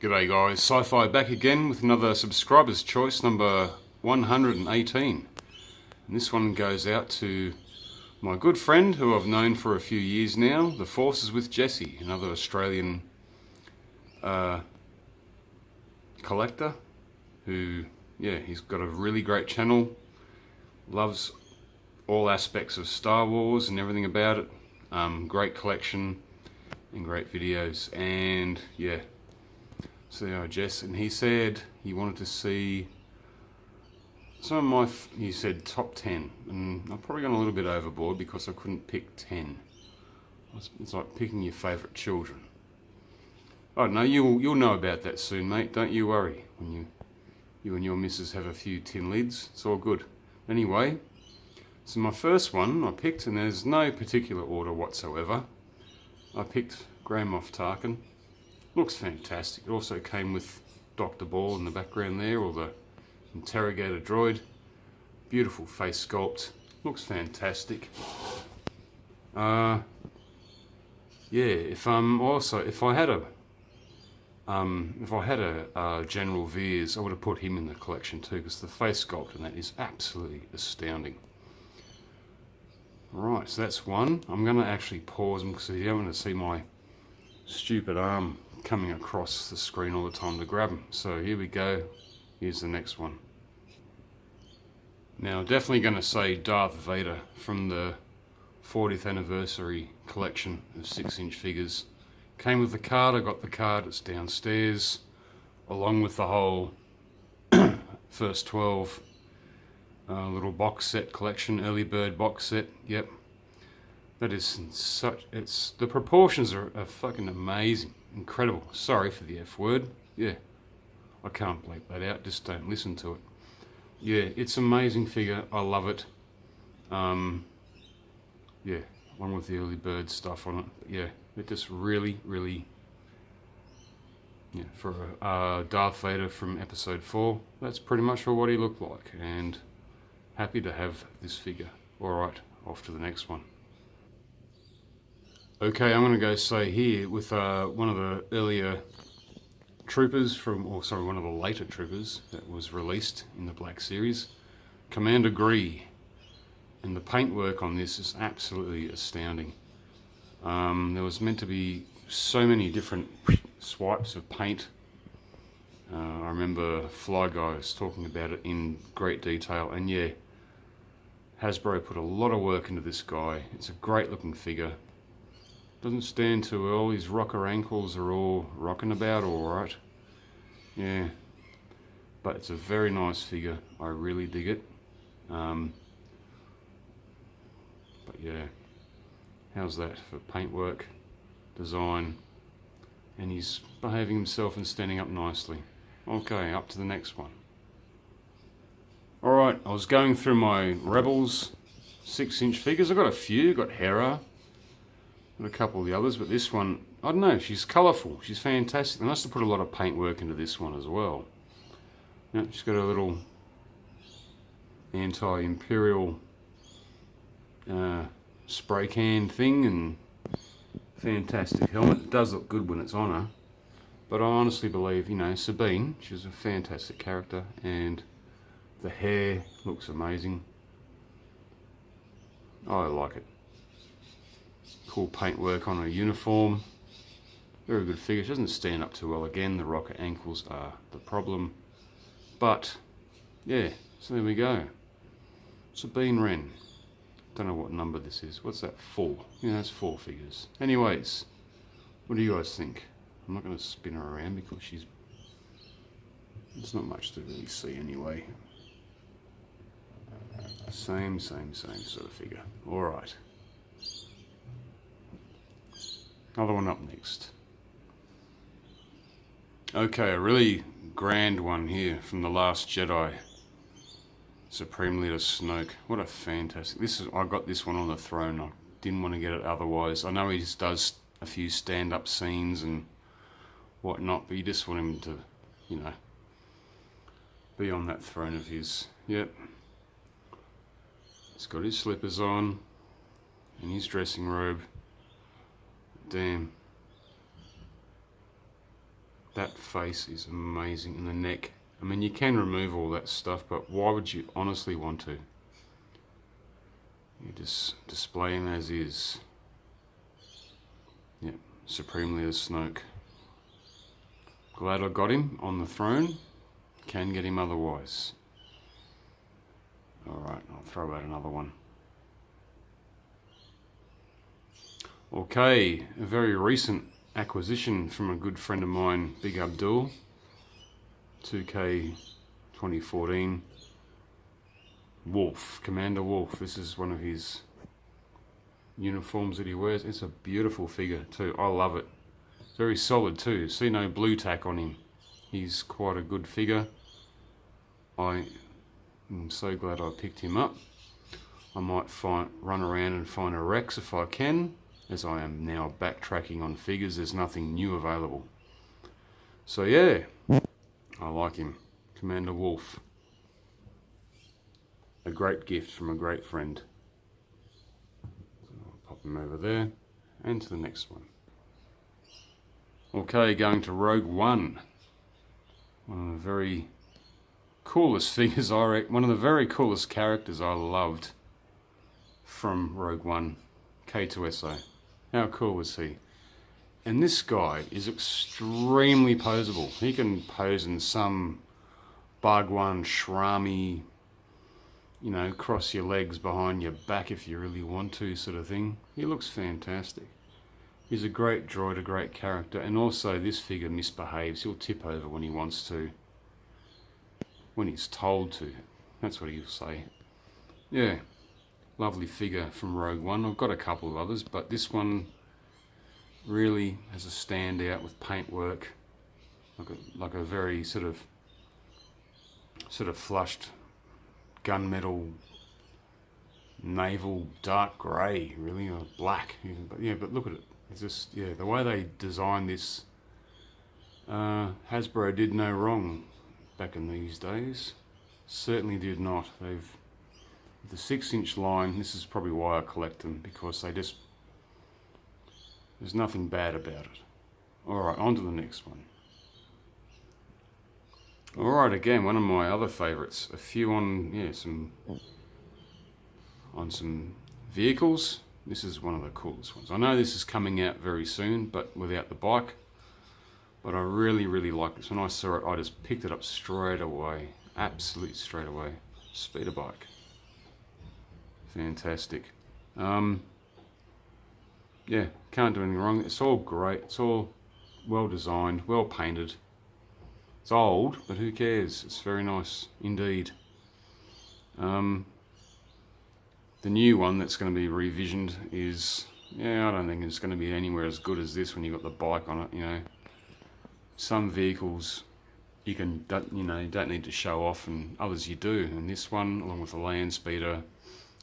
G'day guys, Sci-Fi back again with another subscriber's choice, number 118. And this one goes out to my good friend who I've known for a few years now, The Forces with Jesse, another Australian collector who, he's got a really great channel, loves all aspects of Star Wars and everything about it. Great collection and great videos, and so Jess, and he said he wanted to see some of my, he said top 10, and I've probably gone a little bit overboard because I couldn't pick 10. It's like picking your favourite children. I don't know, you'll know about that soon, mate, don't you worry, when you and your missus have a few tin lids, it's all good. Anyway, so my first one I picked, and there's no particular order whatsoever, I picked Grand Moff Tarkin. Looks fantastic. It also came with Dr. Ball in the background there, or the interrogator droid. Beautiful face sculpt. Looks fantastic. If I had a General Veers, I would have put him in the collection too, because the face sculpt in that is absolutely astounding. Right, so that's one. I'm going to actually pause them because you don't want to see my stupid arm coming across the screen all the time to grab them. So here we go. Here's the next one. Now, definitely going to say Darth Vader from the 40th anniversary collection of 6-inch figures. Came with the card. I got the card. It's downstairs, along with the whole first 12 little box set collection, early bird box set. Yep. That is the proportions are fucking amazing, incredible. Sorry for the F word. Yeah, I can't bleep that out, just don't listen to it. Yeah, it's an amazing figure, I love it. Along with the early bird stuff on it. But yeah, it just really, for Darth Vader from episode 4, that's pretty much what he looked like, and happy to have this figure. Alright, off to the next one. Okay, I'm going to go say here with one of the earlier troopers one of the later troopers that was released in the Black Series, Commander Gree. And the paintwork on this is absolutely astounding. There was meant to be so many different swipes of paint. I remember Fly Guy was talking about it in great detail, and yeah, Hasbro put a lot of work into this guy. It's a great looking figure. Doesn't stand too well. His rocker ankles are all rocking about alright. Yeah. But it's a very nice figure. I really dig it. But yeah. How's that for paintwork, design, and he's behaving himself and standing up nicely. Okay, up to the next one. Alright, I was going through my Rebels 6-inch figures. I've got a few. Got Hera. Got a couple of the others, but this one, I don't know, she's colourful, she's fantastic. They must have put a lot of paint work into this one as well. Yeah, she's got a little anti-imperial spray can thing, and fantastic helmet. It does look good when it's on her, but I honestly believe, Sabine, she's a fantastic character, and the hair looks amazing. I like it. Cool paintwork on her uniform. Very good figure. She doesn't stand up too well. Again, the rocker ankles are the problem. But, yeah, so there we go. Sabine Wren. Don't know what number this is. What's that? 4. Yeah, that's 4 figures. Anyways, what do you guys think? I'm not going to spin her around because there's not much to really see anyway. Same sort of figure. Alright. Another one up next. Okay, a really grand one here from The Last Jedi. Supreme Leader Snoke. What a fantastic... I got this one on the throne. I didn't want to get it otherwise. I know he just does a few stand-up scenes and whatnot, but you just want him to, be on that throne of his. Yep. He's got his slippers on and his dressing robe. Damn. That face is amazing, and the neck. I mean, you can remove all that stuff, but why would you honestly want to? You just display him as is. Yep, supremely as Snoke. Glad I got him on the throne. Can get him otherwise. Alright, I'll throw out another one. Okay, a very recent acquisition from a good friend of mine, Big Abdul. 2K 2014. Wolf, Commander Wolf. This is one of his uniforms that he wears. It's a beautiful figure too. I love it. Very solid too. See no blue tack on him. He's quite a good figure. I am so glad I picked him up. I might run around and find a Rex if I can, as I am now backtracking on figures. There's nothing new available. So yeah, I like him. Commander Wolf. A great gift from a great friend. So I'll pop him over there and to the next one. Okay, going to Rogue One. One of the very coolest figures I reckon. One of the very coolest characters I loved from Rogue One. K2SO. How cool was he? And this guy is extremely poseable. He can pose in some Bhagwan Shrami, you know, cross your legs behind your back if you really want to, sort of thing. He looks fantastic. He's a great droid, a great character, and also this figure misbehaves. He'll tip over when he wants to. When he's told to. That's what he'll say. Yeah. Lovely figure from Rogue One. I've got a couple of others, but this one really has a standout with paintwork. Like a very sort of flushed gunmetal naval dark grey, really, or black even. But yeah, but look at it. It's just, yeah, the way they designed this, Hasbro did no wrong back in these days. Certainly did not. The 6-inch line, this is probably why I collect them, because there's nothing bad about it. Alright, on to the next one. Alright, again, one of my other favourites. A few on some vehicles. This is one of the coolest ones. I know this is coming out very soon, but without the bike. But I really, really like this. When I saw it, I just picked it up straight away. Absolutely straight away. Speeder bike. Fantastic. Yeah, can't do anything wrong. It's all great. It's all well designed, well painted. It's old, but who cares? It's very nice indeed. The new one that's going to be revisioned is, yeah, I don't think it's going to be anywhere as good as this when you've got the bike on it, you know. Some vehicles you don't need to show off, and others you do. And this one, along with the land speeder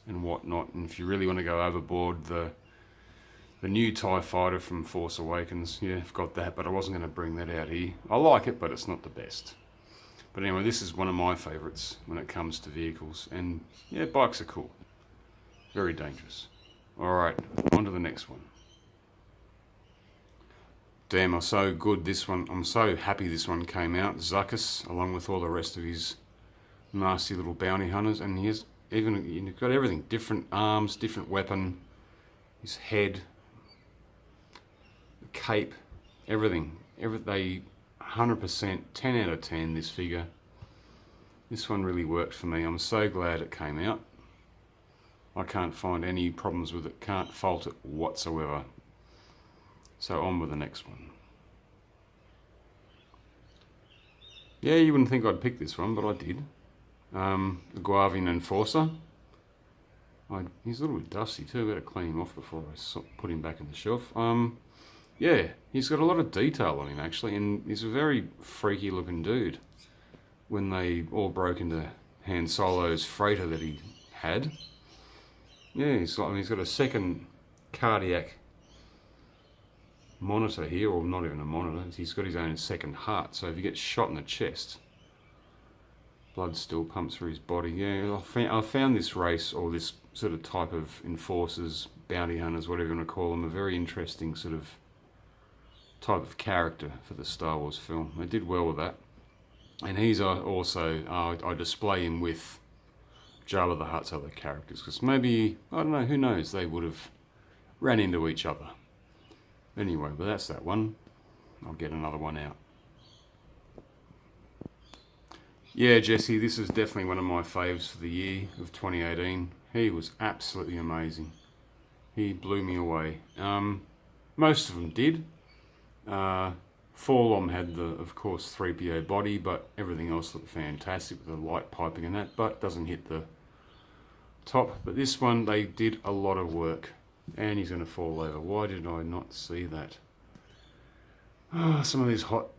and whatnot, and if you really want to go overboard, the new TIE Fighter from Force Awakens, yeah, I've got that, but I wasn't going to bring that out here. I like it, but it's not the best. But anyway, this is one of my favourites when it comes to vehicles, and yeah, bikes are cool. Very dangerous. Alright, on to the next one. Damn, I'm so good this one. I'm so happy this one came out. Zuckuss, along with all the rest of his nasty little bounty hunters, and he's you've got everything. Different arms, different weapon, his head, the cape, everything. They 100%, 10 out of 10 this figure. This one really worked for me. I'm so glad it came out. I can't find any problems with it, can't fault it whatsoever. So on with the next one. Yeah, you wouldn't think I'd pick this one, but I did. The Guavian Enforcer. He's a little bit dusty too, better clean him off before I put him back in the shelf. Yeah, he's got a lot of detail on him actually, and he's a very freaky looking dude. When they all broke into Han Solo's freighter that he had. Yeah, he's got a second cardiac monitor here, or not even a monitor. He's got his own second heart, so if he gets shot in the chest, blood still pumps through his body. Yeah, I found this race, or this sort of type of enforcers, bounty hunters, whatever you want to call them, a very interesting sort of type of character for the Star Wars film. They did well with that. And he's also, I display him with Jabba the Hutt's other characters, because maybe, I don't know, who knows, they would have ran into each other. Anyway, but that's that one. I'll get another one out. Yeah, Jesse, this is definitely one of my faves for the year of 2018. He was absolutely amazing. He blew me away. Most of them did. Forlom had the, of course, 3PO body, but everything else looked fantastic with the light piping and that, but doesn't hit the top. But this one, they did a lot of work. And he's going to fall over. Why did I not see that? Oh, some of these hot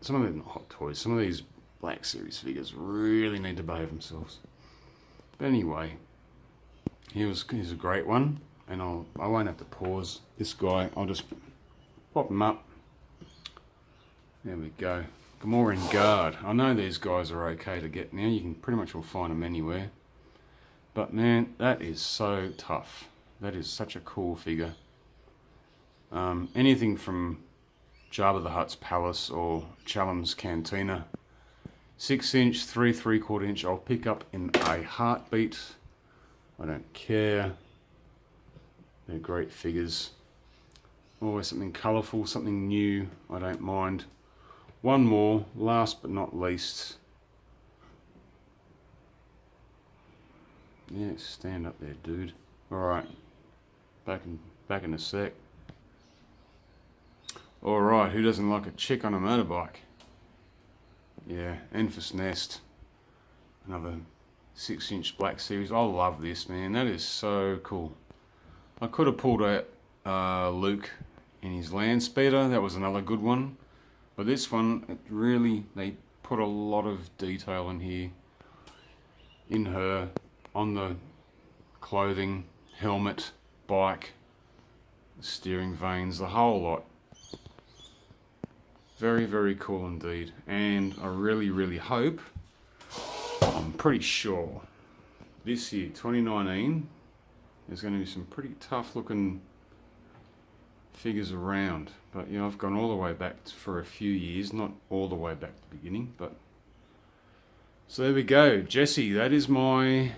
toys, some of these Black Series figures really need to behave themselves. But anyway, he's a great one, and I won't have to pause this guy. I'll just pop him up. There we go. Gamorrean Guard. I know these guys are okay to get now. You can pretty much will find them anywhere. But man, that is so tough. That is such a cool figure. Anything from Jabba the Hutt's Palace or Chalum's Cantina. 6-inch, 3 3/4 inch. I'll pick up in a heartbeat. I don't care. They're great figures. Always something colourful, something new. I don't mind. One more, last but not least. Yeah, stand up there, dude. Alright. Back in a sec. Alright, who doesn't like a chick on a motorbike? Yeah, Enfys Nest. Another 6-inch Black Series. I love this, man. That is so cool. I could have pulled out Luke in his land speeder. That was another good one. But this one, it really, they put a lot of detail in here. In her, on the clothing, helmet, bike, steering vanes, the whole lot. Very, very cool indeed. And I really, really hope, I'm pretty sure, this year, 2019, there's going to be some pretty tough looking figures around. But you know, I've gone all the way back for a few years, not all the way back to the beginning, but so there we go. Jesse, that is my,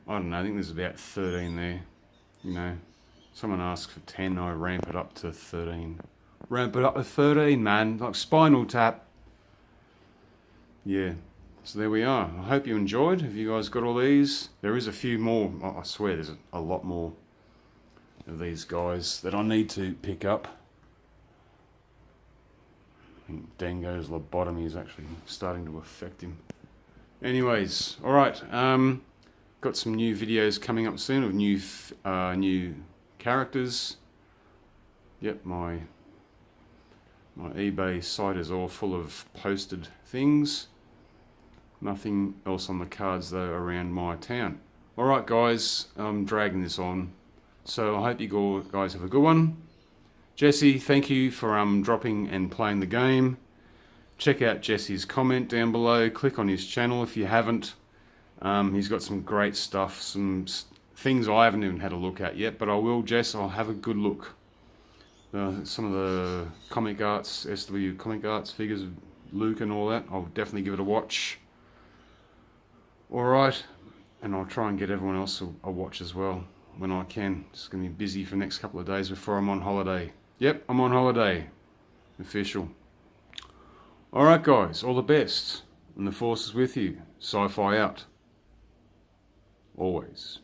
I don't know, I think there's about 13 there. You know, someone asks for 10, I ramp it up to 13. Ramp it up to 13, man, like Spinal Tap. Yeah, so there we are. I hope you enjoyed. Have you guys got all these? There is a few more. I swear there's a lot more of these guys that I need to pick up. I think Dango's lobotomy is actually starting to affect him. Anyways, alright, got some new videos coming up soon of new characters. Yep, my eBay site is all full of posted things. Nothing else on the cards though around my town. Alright guys, I'm dragging this on. So I hope you guys have a good one. Jesse, thank you for dropping and playing the game. Check out Jesse's comment down below. Click on his channel if you haven't. He's got some great stuff, some things I haven't even had a look at yet, but I will, Jess. I'll have a good look. Some of the Comic Arts, SW Comic Arts figures of Luke and all that, I'll definitely give it a watch. Alright, and I'll try and get everyone else a watch as well when I can. Just going to be busy for the next couple of days before I'm on holiday. Yep, I'm on holiday. Official. Alright guys, all the best. And the Force is with you. Sci-Fi out. Always.